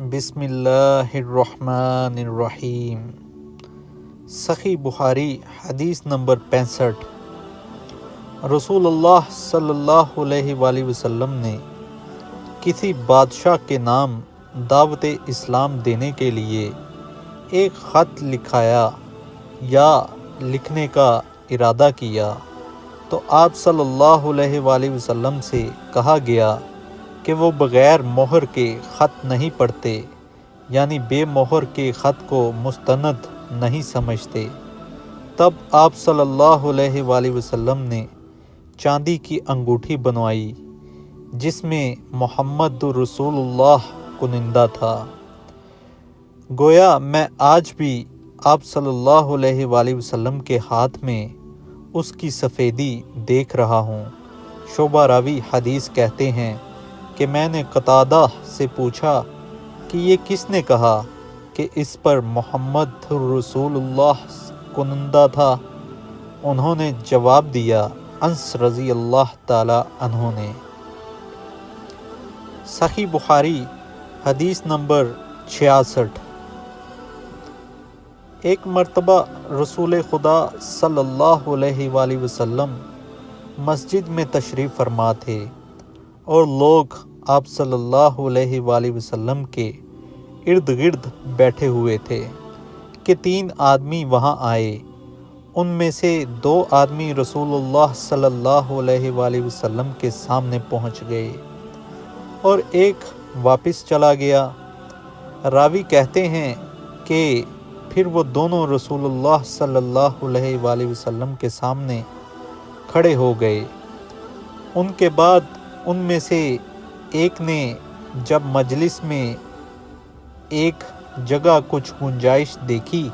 بسم اللہ الرحمن الرحیم۔ صحیح بخاری حدیث نمبر 65۔ رسول اللہ صلی اللہ علیہ وآلہ وسلم نے کسی بادشاہ کے نام دعوت اسلام دینے کے لیے ایک خط لکھایا یا لکھنے کا ارادہ کیا تو آپ صلی اللہ علیہ وآلہ وسلم سے کہا گیا کہ وہ بغیر مہر کے خط نہیں پڑھتے، یعنی بے مہر کے خط کو مستند نہیں سمجھتے۔ تب آپ صلی اللہ علیہ وآلہ وسلم نے چاندی کی انگوٹھی بنوائی جس میں محمد رسول اللہ کنندہ تھا۔ گویا میں آج بھی آپ صلی اللہ علیہ وآلہ وسلم کے ہاتھ میں اس کی سفیدی دیکھ رہا ہوں۔ شعبہ راوی حدیث کہتے ہیں کہ میں نے قتادہ سے پوچھا کہ یہ کس نے کہا کہ اس پر محمد رسول اللہ کنندہ تھا؟ انہوں نے جواب دیا، انس رضی اللہ تعالی عنہ نے۔ صحیح بخاری حدیث نمبر 66۔ ایک مرتبہ رسول خدا صلی اللہ علیہ وآلہ وسلم مسجد میں تشریف فرما تھے اور لوگ آپ صلی اللہ علیہ وآلہ وسلم کے ارد گرد بیٹھے ہوئے تھے کہ 3 آدمی وہاں آئے۔ ان میں سے 2 آدمی رسول اللہ صلی اللہ علیہ وآلہ وسلم کے سامنے پہنچ گئے اور ایک واپس چلا گیا۔ راوی کہتے ہیں کہ پھر وہ دونوں رسول اللہ صلی اللہ علیہ وآلہ وسلم کے سامنے کھڑے ہو گئے۔ ان کے بعد ان میں سے ایک نے جب مجلس میں ایک جگہ کچھ گنجائش دیکھی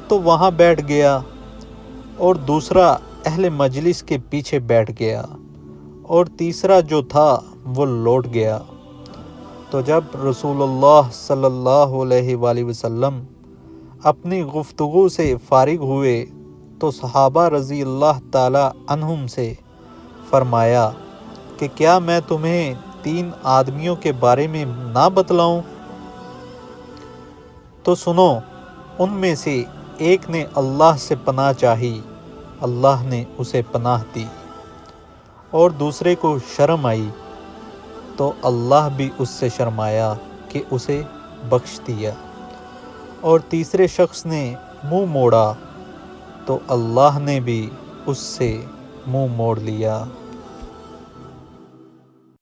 تو وہاں بیٹھ گیا اور دوسرا اہل مجلس کے پیچھے بیٹھ گیا اور تیسرا جو تھا وہ لوٹ گیا۔ تو جب رسول اللہ صلی اللہ علیہ وآلہ وسلم اپنی گفتگو سے فارغ ہوئے تو صحابہ رضی اللہ تعالی عنہم سے فرمایا کہ کیا میں تمہیں 3 آدمیوں کے بارے میں نہ بتلاؤں؟ تو سنو، ان میں سے ایک نے اللہ سے پناہ چاہی، اللہ نے اسے پناہ دی، اور دوسرے کو شرم آئی تو اللہ بھی اس سے شرمایا کہ اسے بخش دیا، اور تیسرے شخص نے منہ موڑا تو اللہ نے بھی اس سے منہ موڑ لیا۔